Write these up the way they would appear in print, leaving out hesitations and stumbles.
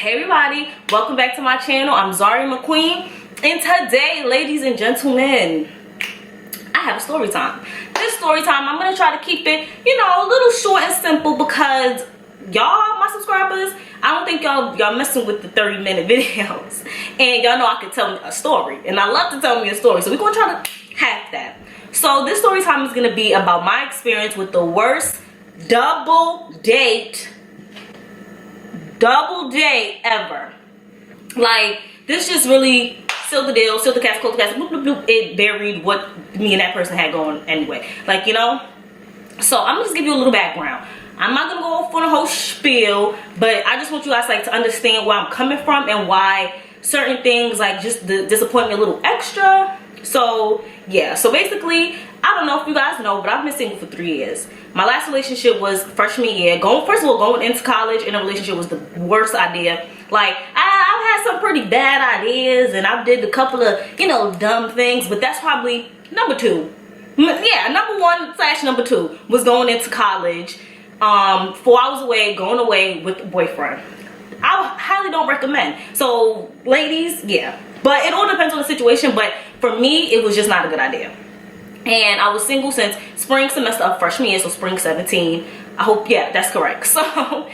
Hey everybody, welcome back to my channel. I'm Zaria McQueen, and today, ladies and gentlemen, I have a story time. This story time, I'm gonna try to keep it, a little short and simple because y'all, my subscribers, I don't think y'all messing with the 30-minute videos, and y'all know I can tell a story, and I love to tell me a story, so we're gonna try to have that. So this story time is gonna be about my experience with the worst double date ever. Like, this just really sealed the deal, sealed the cast, closed the cast, bloop, bloop, bloop. It buried what me and that person had going anyway. Like, so I'm gonna just give you a little background. I'm not gonna go off on a whole spiel, but I just want you guys to understand where I'm coming from and why certain things just disappoint me a little extra. So yeah, so basically, I don't know if you guys know, but I've been single for 3 years. My last relationship was freshman year. First of all, going into college in a relationship was the worst idea. Like, I've had some pretty bad ideas, and I did a couple of, dumb things, but that's probably number 2. Yeah, number 1 / number 2 was going into college, 4 hours away, going away with a boyfriend. I highly don't recommend. So, ladies, yeah. But it all depends on the situation, but for me, it was just not a good idea. And I was single since spring semester of freshman year, so spring 17. I hope, yeah, that's correct. So,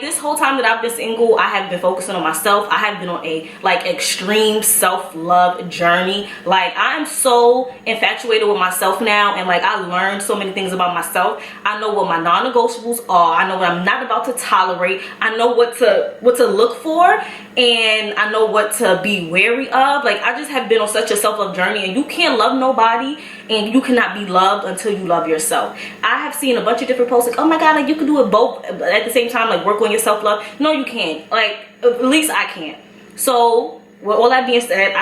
this whole time that I've been single, I have been focusing on myself. I have been on a, extreme self-love journey. I am so infatuated with myself now, and, I learned so many things about myself. I know what my non-negotiables are. I know what I'm not about to tolerate. I know what to look for, and I know what to be wary of. I just have been on such a self-love journey, and you can't love nobody, and you cannot be loved until you love yourself. I have seen a bunch of different posts, oh my god, you can do it both at the same time, work on your self-love. No, you can't. At least I can't. So with all that being said,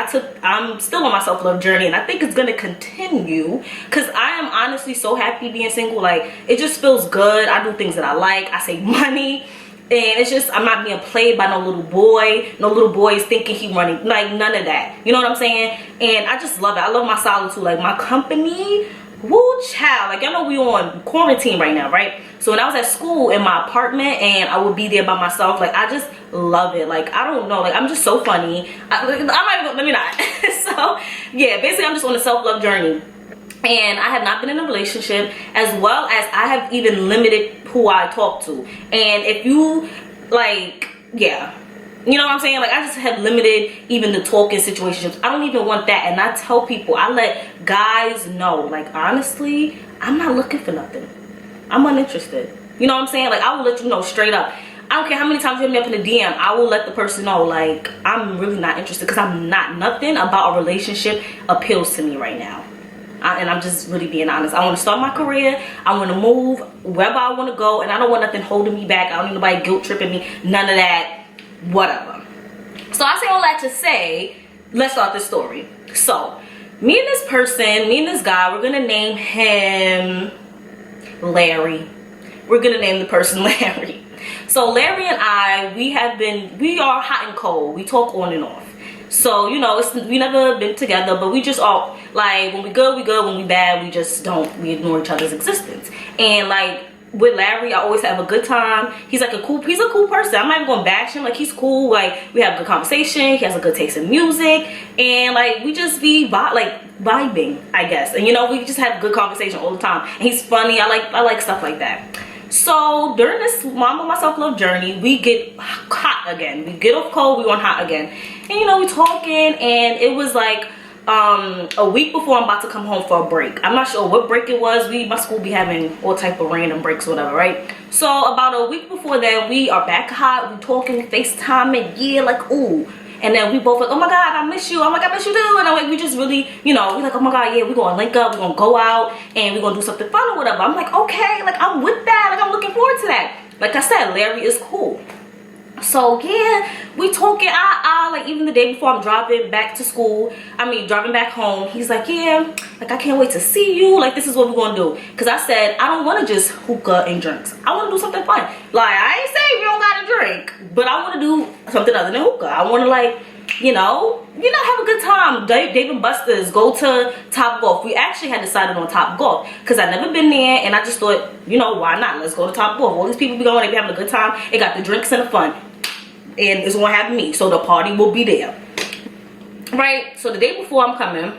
I'm still on my self-love journey, and I think it's gonna continue because I am honestly so happy being single. It just feels good. I do things that I like. I save money, and it's just, I'm not being played by no little boy. No little boy is thinking he running. None of that. You know what I'm saying? And I just love it. I love my solitude. My company. Woo, child. Y'all know we on quarantine right now, right? So when I was at school in my apartment and I would be there by myself, I just love it. I don't know, I'm just so funny. I'm not even, let me not. So yeah, basically I'm just on a self-love journey, and I have not been in a relationship, as well as I have even limited who I talk to. And if you yeah, you know what I'm saying? I just have limited even the talking situationships. I don't even want that. And I tell people, I let guys know, honestly, I'm not looking for nothing. I'm uninterested. You know what I'm saying? I will let you know straight up. I don't care how many times you hit me up in the DM. I will let the person know, I'm really not interested, because I'm not. Nothing about a relationship appeals to me right now. And I'm just really being honest. I want to start my career. I want to move wherever I want to go. And I don't want nothing holding me back. I don't need nobody guilt tripping me. None of that. Whatever. So I say all that to say, let's start this story. So me and this guy, we're gonna name him Larry. We're gonna name the person Larry. So Larry and I, we are hot and cold. We talk on and off. So we never been together, but we just all when we good, we good. When we bad, we just don't. We ignore each other's existence. And with Larry, I always have a good time. He's a cool person. I'm not even gonna bash him. He's cool. We have good conversation. He has a good taste in music, and we just be vibing, I guess. And we just have good conversation all the time. And he's funny. I like stuff like that. So during this mom and my self-love journey, we get hot again. We get off cold, we on hot again. And we talking, and it was a week before I'm about to come home for a break. I'm not sure what break it was. My school be having all type of random breaks or whatever, right? So about a week before that, we are back hot. We talking, FaceTime, and yeah, ooh. And then we both oh my god, I miss you. Oh my god, I miss you too. And I'm we just really, we're oh my god, yeah, we're gonna link up, we're gonna go out, and we're gonna do something fun or whatever. I'm okay, I'm with that. I'm looking forward to that. I said, Larry is cool. So yeah, we talking, even the day before I'm driving back to school, driving back home, he's yeah, I can't wait to see you, this is what we're gonna do. Because I said, I don't want to just hookah and drinks. I want to do something fun. I ain't saying we don't gotta drink, but I want to do something other than hookah. I want to have a good time. Dave and Buster's, go to Top Golf. We actually had decided on Top Golf because I've never been there, and I just thought, why not? Let's go to Top Golf. All these people be going, they be having a good time. It got the drinks and the fun. and it's gonna have me, so the party will be there, right? So the day before I'm coming,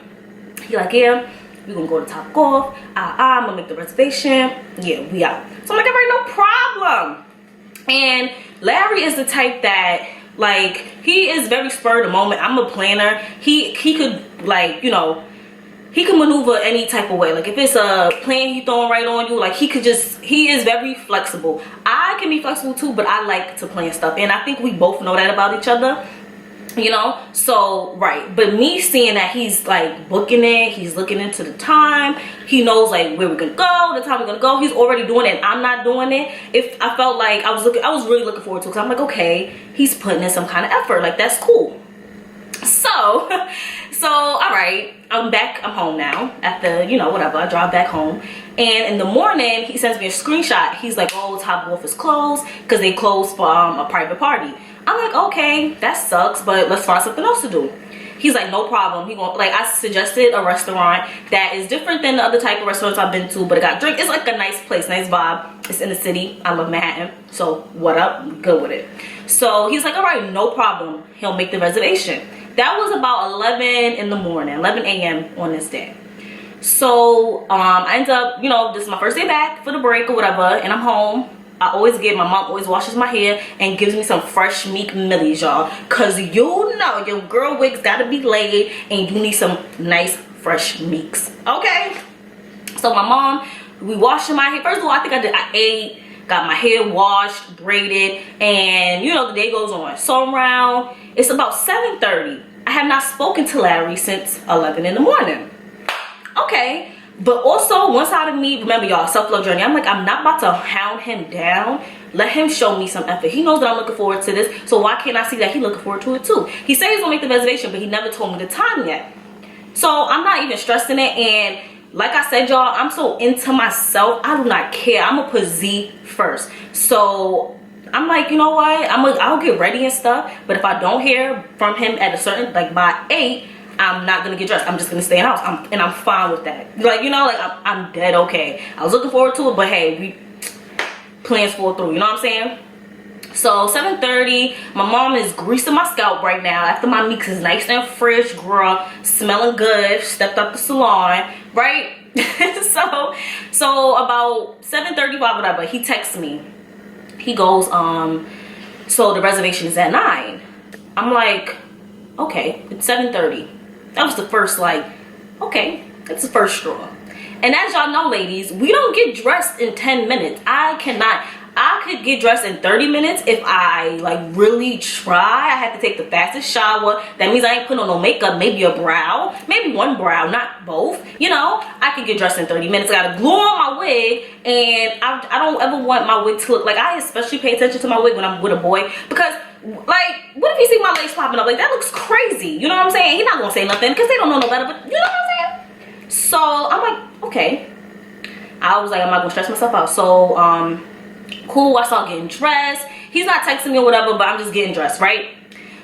he like, yeah, we're gonna go to Top Golf. I'm gonna make the reservation. Yeah, we out. So I'm like, all right, no problem. And Larry is the type that, like, he is very spur of the moment. I'm a planner. He could, like, you know, he can maneuver any type of way. Like, if it's a plan he throwing right on you, like, he is very flexible. I can be flexible too, but I like to plan stuff, and I think we both know that about each other, you know. So right, but me seeing that he's like booking it, he's looking into the time, he knows like where we're gonna go, the time we're gonna go, he's already doing it and I'm not doing it. If I felt like I was really looking forward to it, because I'm like, okay, he's putting in some kind of effort, like, that's cool. So all right, I'm home now after, you know, whatever, I drive back home, and in the morning he sends me a screenshot. He's like, oh, Top Golf is closed because they closed for a private party. I'm like, okay, that sucks, but let's find something else to do. He's like, no problem. He going, like, I suggested a restaurant that is different than the other type of restaurants I've been to, but it got drink. It's like a nice place, nice vibe. It's in the city. I love Manhattan, so what up? Good with it. So he's like, all right, no problem. He'll make the reservation. That was about 11 in the morning, 11 a.m. on this day. So I end up, you know, this is my first day back for the break or whatever, and I'm home. My mom always washes my hair and gives me some fresh Meek Millies, y'all, because you know your girl wigs gotta be laid and you need some nice fresh Meeks, okay? So my mom, we washing my hair. First of all, I ate, got my hair washed, braided, and you know, the day goes on. So around, it's about 7:30. I have not spoken to Larry since 11 in the morning. Okay. But also, one side of me, remember y'all, self-love journey, I'm like, I'm not about to hound him down. Let him show me some effort. He knows that I'm looking forward to this, so why can't I see that he's looking forward to it too? He said he's gonna make the reservation, but he never told me the time yet. So I'm not even stressing it, and like I said, y'all, I'm so into myself, I do not care. I'm gonna put Z first. So I'm like, you know what, I'll get ready and stuff, but if I don't hear from him at a certain, like by 8, I'm not gonna get dressed. I'm just gonna stay in the house. I'm fine with that. Like, you know, like, I'm dead okay. I was looking forward to it, but hey, plans fall through, you know what I'm saying? So 7:30, my mom is greasing my scalp right now after my mix is nice and fresh, girl, smelling good. Stepped up the salon, right? so about 7:35, whatever, he texts me. He goes, so the reservation is at 9. I'm like, okay, it's 7:30. That was the first, like, okay, that's the first straw. And as y'all know, ladies, we don't get dressed in 10 minutes. I could get dressed in 30 minutes if I, like, really try. I have to take the fastest shower. That means I ain't putting on no makeup, maybe a brow, maybe one brow, not both. You know, I could get dressed in 30 minutes. I gotta glue on my wig, and I don't ever want my wig to look, like, I especially pay attention to my wig when I'm with a boy, because, like, what if you see my lace popping up? Like, that looks crazy. You know what I'm saying? He's not gonna say nothing because they don't know no better, but you know what I'm saying? So I'm like, okay. I was like, I'm not gonna stress myself out. So cool, I start getting dressed. He's not texting me or whatever, but I'm just getting dressed, right?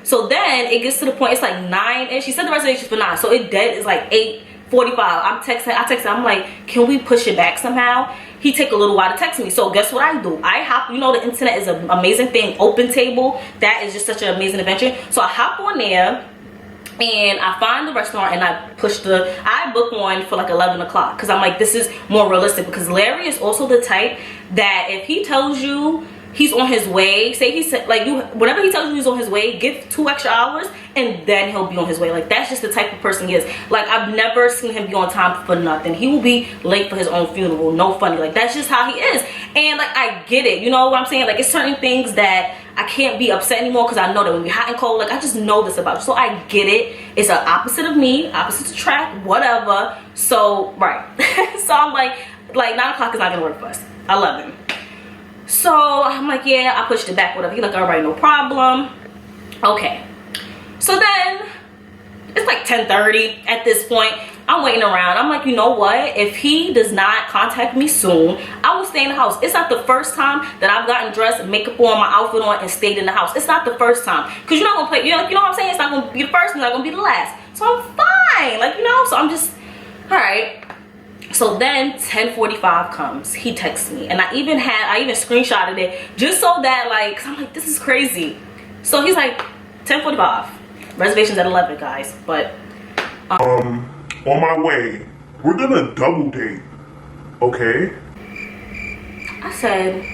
So then it gets to the point, it's like 9, and she said the reservation's for 9, so it dead is like 8:45. I text him, I'm like, can we push it back somehow? He take a little while to text me. So guess what I do? I hop, you know, the internet is an amazing thing. Open Table, that is just such an amazing invention. So I hop on there and I find the restaurant, and I book one for like 11 o'clock, because I'm like, this is more realistic, because Larry is also the type that if he tells you he's on his way, say he said, like, whenever he tells you he's on his way, give 2 extra hours and then he'll be on his way. Like, that's just the type of person he is. Like, I've never seen him be on time for nothing. He will be late for his own funeral, no funny. Like, that's just how he is. And like, I get it, you know what I'm saying? Like, it's certain things that I can't be upset anymore, because I know that when we're hot and cold, like, I just know this about you. So I get it. It's an opposite of me, opposite to track, whatever. So right. So I'm like 9 o'clock is not gonna work for us. 11. So I'm like, yeah, I pushed it back, whatever. He's like, all right, no problem. Okay. So then it's like 10:30 at this point. I'm waiting around. I'm like, you know what? If he does not contact me soon, I will stay in the house. It's not the first time that I've gotten dressed, makeup on, my outfit on, and stayed in the house. It's not the first time. Because you're not going to play, you know what I'm saying? It's not going to be the first, it's not going to be the last. So I'm fine. Like, you know, so I'm just, all right. So then 10:45 comes. He texts me. And I even screenshotted it just so that, like, 'cause I'm like, this is crazy. So he's like, 10:45. Reservations at 11, guys. But on my way, we're gonna double date, okay? I said,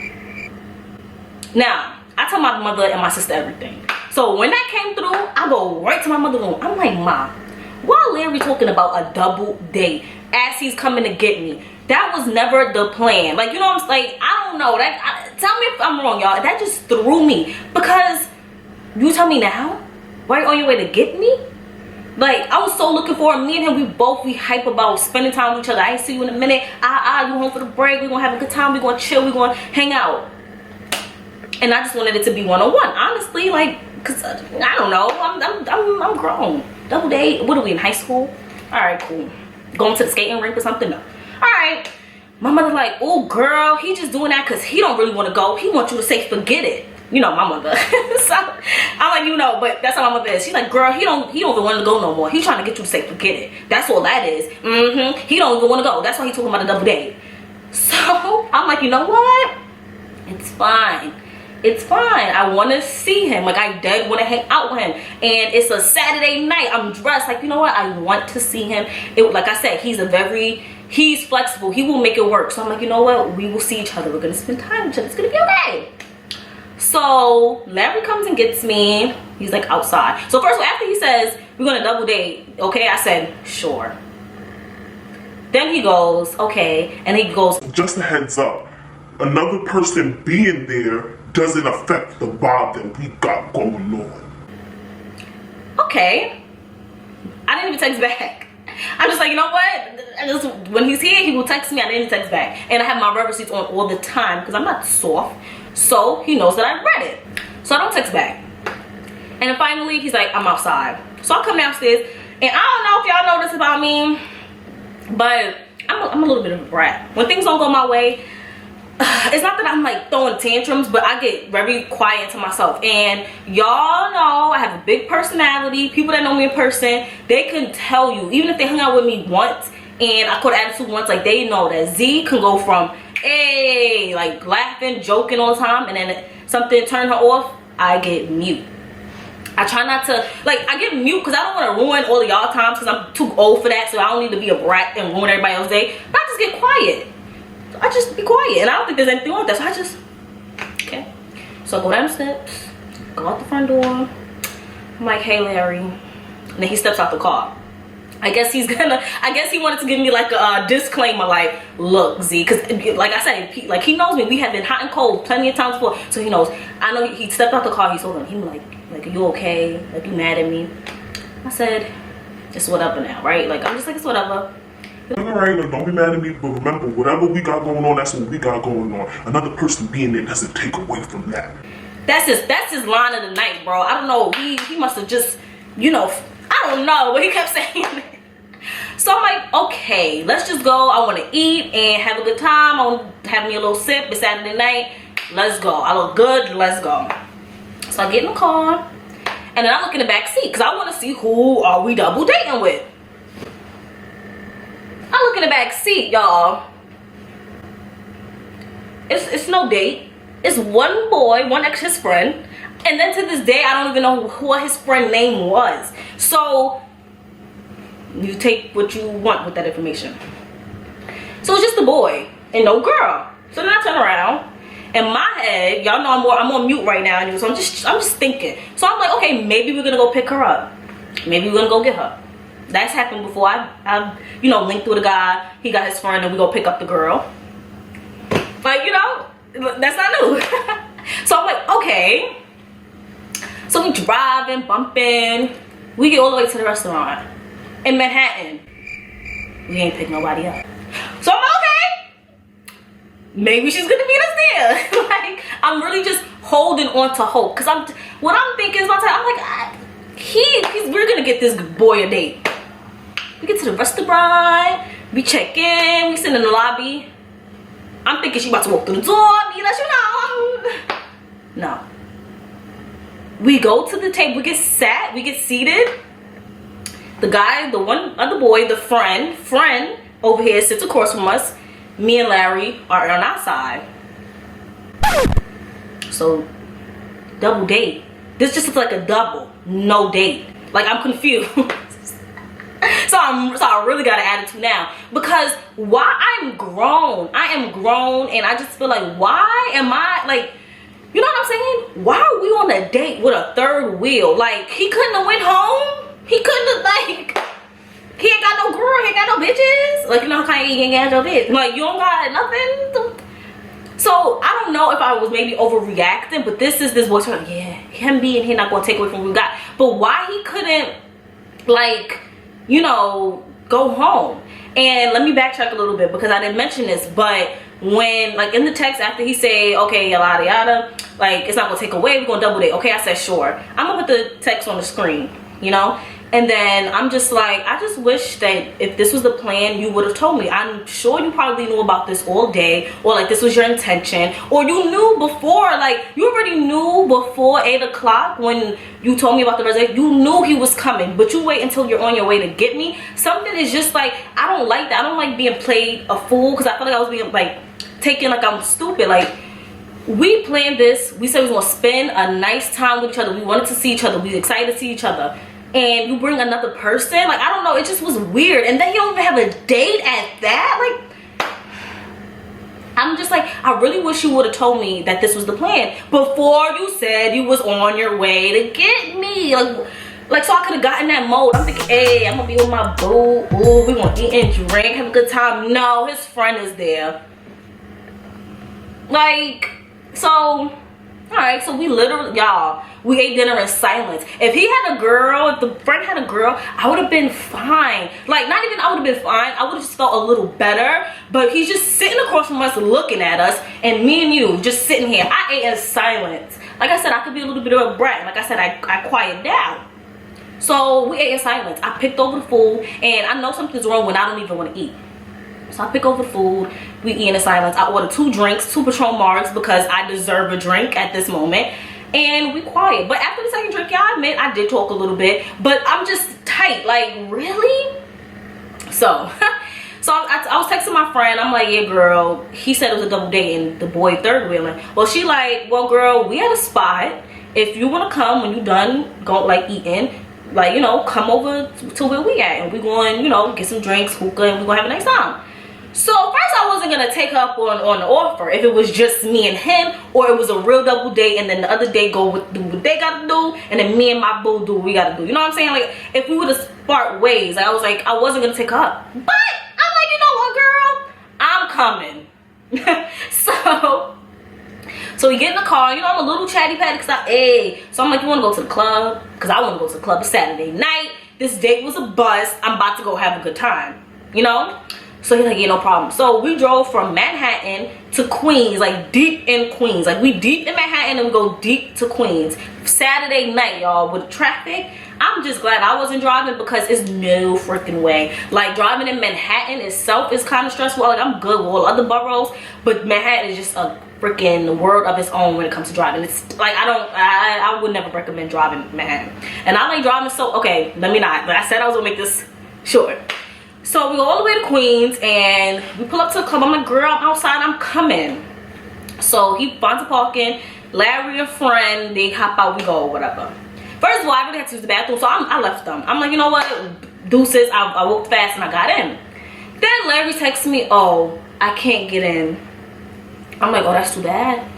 now I tell my mother and my sister everything. So when that came through, I go right to my mother's room. I'm like, Mom, why Larry talking about a double date as he's coming to get me? That was never the plan. Like, you know what I'm saying? Like, I don't know. Tell me if I'm wrong, y'all. That just threw me. Because you tell me now, right on your way to get me? Like, I was so looking forward. Me and him, we hype about spending time with each other. I ain't see you in a minute. You home for the break. We're going to have a good time. We're going to chill. We're going to hang out. And I just wanted it to be one-on-one. Honestly, like, because, I don't know. I'm grown. Double date. What are we, in high school? All right, cool. Going to the skating rink or something? No. All right. My mother's like, oh, girl, he just doing that because he don't really want to go. He wants you to say forget it. You know my mother. So I'm like, you know, but that's how my mother is. She's like, girl, he don't even want to go no more. He's trying to get you to say forget it. That's all that is. He don't even want to go. That's why he's talking about a double date. So I'm like, you know what? It's fine. It's fine. I want to see him. Like, I dead want to hang out with him. And it's a Saturday night. I'm dressed. Like, you know what? I want to see him. Like I said, he's flexible. He will make it work. So I'm like, you know what? We will see each other. We're going to spend time with each other. It's going to be okay. So Larry comes and gets me. He's like outside. So first of all, after he says, we're going to double date. Okay. I said, sure. Then he goes, okay. And he goes, just a heads up. Another person being there doesn't affect the vibe that we got going on. Okay. I didn't even text back. I'm just like, you know what? When he's here, he will text me. I didn't text back. And I have my rev receipts on all the time because I'm not soft. So he knows that I read it. So I don't text back. And then finally, he's like, I'm outside. So I come downstairs. And I don't know if y'all know this about me, but I'm a little bit of a brat. When things don't go my way, it's not that I'm like throwing tantrums, but I get very quiet to myself. And y'all know I have a big personality. People that know me in person, they can tell you, even if they hung out with me once and I caught attitude once, like they know that Z can go from hey, like laughing, joking all the time, and then something turn her off, I get mute. I try not to, like, I get mute because I don't want to ruin all of y'all times because I'm too old for that, so I don't need to be a brat and ruin everybody else's day. But I just get quiet. I just be quiet, and I don't think there's anything wrong with that, so I just, okay. So I go down the steps, go out the front door. I'm like, hey, Larry. And then he steps out the car. I guess he wanted to give me like a disclaimer, like, look, Z, because like I said, he knows me. We have been hot and cold plenty of times before, so he knows. I know he stepped out the car. He told him, he was like, are you okay? Like, you mad at me? I said, it's whatever now, right? Like, I'm just like, it's whatever. Alright, look, don't be mad at me, but remember, whatever we got going on, that's what we got going on. Another person being there doesn't take away from that. That's his line of the night, bro. I don't know. He must have just, you know, I don't know, but he kept saying it. So I'm like, okay, let's just go. I want to eat and have a good time. I want to have me a little sip. It's Saturday night. Let's go. I look good. Let's go. So I get in the car, and then I look in the back seat because I want to see who are we double dating with. I look in the back seat, y'all. It's no date. It's one boy, one ex his friend, and then to this day I don't even know what his friend name was. So you take what you want with that information. So it's just a boy and no girl. So then I turn around. In my head, y'all know I'm on mute right now, so I'm just thinking. So I'm like, okay, maybe we're gonna go pick her up. Maybe we're gonna go get her. That's happened before. I you know, linked with a guy. He got his friend, and we go pick up the girl. But you know, that's not new. So I'm like, okay. So we driving, bumping. We get all the way to the restaurant in Manhattan. We ain't pick nobody up. So I'm like, okay, maybe she's gonna meet us there. Like, I'm really just holding on to hope, because what I'm thinking is my time. I'm like, we're gonna get this boy a date. We get to the restaurant, we check in, we sit in the lobby. I'm thinking she about to walk through the door, meet us, you know. No. We go to the table, we get seated. The guy, the one other boy, the friend over here sits across from us. Me and Larry are on our side. So, double date. This just looks like a double, no date. Like, I'm confused. So I really got an attitude now, because I am grown, and I just feel like, why am I, like, you know what I'm saying? Why are we on a date with a third wheel? Like, he couldn't have went home. He couldn't have, like, he ain't got no girl, he ain't got no bitches. Like, you know how Kanye ain't got no bitch. Like, you don't got nothing. So I don't know if I was maybe overreacting, but this voice like, yeah, him being here not gonna take away from what we got. But why he couldn't, like, you know, go home? And let me backtrack a little bit, because I didn't mention this, but when, like, in the text after he said, okay, yada yada, like, it's not gonna take away, we're gonna double date. Okay, I said sure. I'm gonna put the text on the screen, you know. And then I'm just like, I just wish that if this was the plan, you would have told me. I'm sure you probably knew about this all day, or like this was your intention, or you knew before, like you already knew before 8 o'clock when you told me about the reservation. You knew he was coming, but you wait until you're on your way to get me. Something is just like, I don't like that. I don't like being played a fool, because I feel like I was being like taken like I'm stupid. Like, we planned this. We said we was gonna spend a nice time with each other. We wanted to see each other. We were excited to see each other. And you bring another person, like, I don't know, it just was weird. And then you don't even have a date at that. Like, I'm just like, I really wish you would have told me that this was the plan before you said you was on your way to get me. Like so I could have gotten that mode. I'm thinking, hey, I'm gonna be with my boo. Ooh, we gonna eat and drink, have a good time. No, his friend is there. Like, so, alright, so we literally, y'all, we ate dinner in silence. If he had a girl, if the friend had a girl, I would have been fine. Like, not even I would have been fine, I would have just felt a little better. But he's just sitting across from us looking at us, and me and you just sitting here. I ate in silence. Like I said, I could be a little bit of a brat. Like I said, I quiet down. So we ate in silence. I picked over the food, and I know something's wrong when I don't even want to eat. So I pick over the food, we eat in silence. I ordered 2 drinks, 2 Patron Marks, because I deserve a drink at this moment. And we quiet. But after the second drink, y'all, I admit I did talk a little bit, but I'm just tight. Like, really? So I was texting my friend. I'm like, yeah, girl, he said it was a double date and the boy third wheeling. Well, she like, well, girl, we had a spot. If you want to come when you done go like eating, like, you know, come over to where we at, and we going, you know, get some drinks, hookah, and we gonna have a nice time. So first I wasn't gonna take up on the offer if it was just me and him, or it was a real double date, and then the other day go with do what they gotta do, and then me and my boo do what we gotta do. You know what I'm saying? Like, if we would have sparked ways, like, I was like, I wasn't gonna take her up. But I'm like, you know what, girl? I'm coming. So we get in the car. You know, I'm a little chatty patty, so I'm like, you wanna go to the club? Because I wanna go to the club. It's Saturday night. This date was a bust. I'm about to go have a good time. You know? So he's like, yeah, no problem. So we drove from Manhattan to Queens, like deep in Queens. Like, we deep in Manhattan and we go deep to Queens. Saturday night, y'all, with traffic. I'm just glad I wasn't driving, because it's no freaking way. Like, driving in Manhattan itself is kind of stressful. Like, I'm good with all other boroughs, but Manhattan is just a freaking world of its own when it comes to driving. It's like, I would never recommend driving Manhattan. And I like driving, so, okay, let me not. But I said I was gonna make this short. So we go all the way to Queens, and we pull up to the club. I'm like, girl, I'm outside, I'm coming. So he finds a parking. Larry, a friend, they hop out, we go, whatever. First of all, I really had to use the bathroom, so I left them. I'm like, you know what, deuces, I walked fast and I got in. Then Larry texts me, oh, I can't get in. I'm like, oh, that's too bad.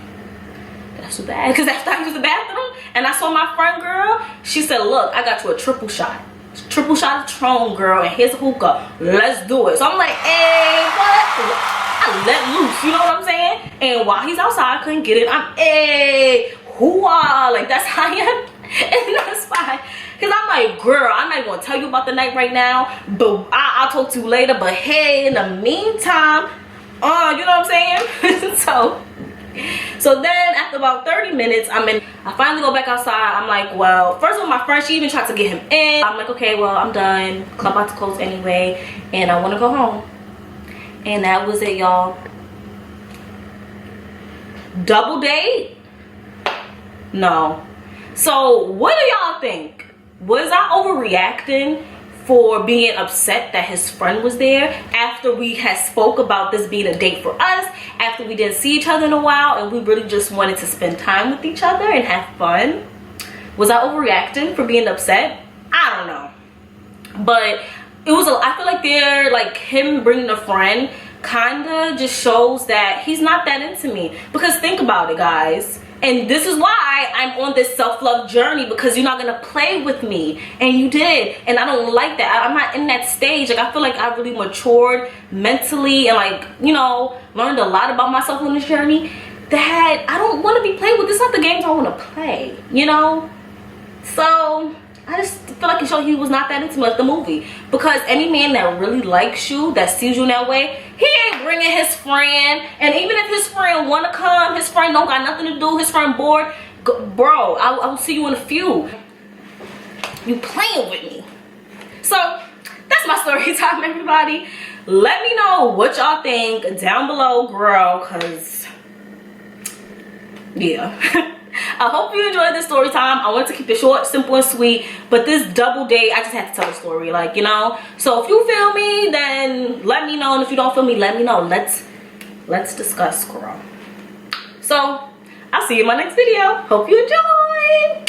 That's too bad. Because after I used the bathroom and I saw my friend, girl, she said, look, I got you a triple shot. Triple shot of Patron, girl, and here's a hookah. Let's do it. So I'm like, hey, what? I let loose, you know what I'm saying? And while he's outside, I couldn't get it. I'm, hey, hoo-ah. Like, that's how I am in that spot. Because I'm like, girl, I'm not even going to tell you about the night right now, but I'll talk to you later. But hey, in the meantime, you know what I'm saying? So then after about 30 minutes, I finally go back outside. I'm like, well, first of all, my friend, she even tried to get him in. I'm like, okay, well, I'm done. Club about to close anyway, and I want to go home. And that was it, y'all. Double date? No. So what do y'all think? Was I overreacting for being upset that his friend was there after we had spoke about this being a date for us, after we didn't see each other in a while, and we really just wanted to spend time with each other and have fun? Was I overreacting for being upset? I don't know. But it was I feel like they're like him bringing a friend kinda just shows that he's not that into me. Because think about it, guys. And this is why I'm on this self-love journey, because you're not gonna play with me, and you did, and I don't like that. I'm not in that stage. Like, I feel like I really matured mentally and, like, you know, learned a lot about myself on this journey that I don't want to be played with. This is not the games I want to play, you know. So I just feel like it showed he was not that into me, like the movie. Because any man that really likes you, that sees you in that way, he ain't bringing his friend. And even if his friend want to come, his friend don't got nothing to do, his friend bored, bro, I will see you in a few. You playing with me. So that's my story time, everybody. Let me know what y'all think down below, girl, because yeah. I hope you enjoyed this story time. I wanted to keep it short, simple, and sweet. But this double date, I just had to tell the story, like, you know. So if you feel me, then let me know. And if you don't feel me, let me know. Let's discuss, girl. So I'll see you in my next video. Hope you enjoy.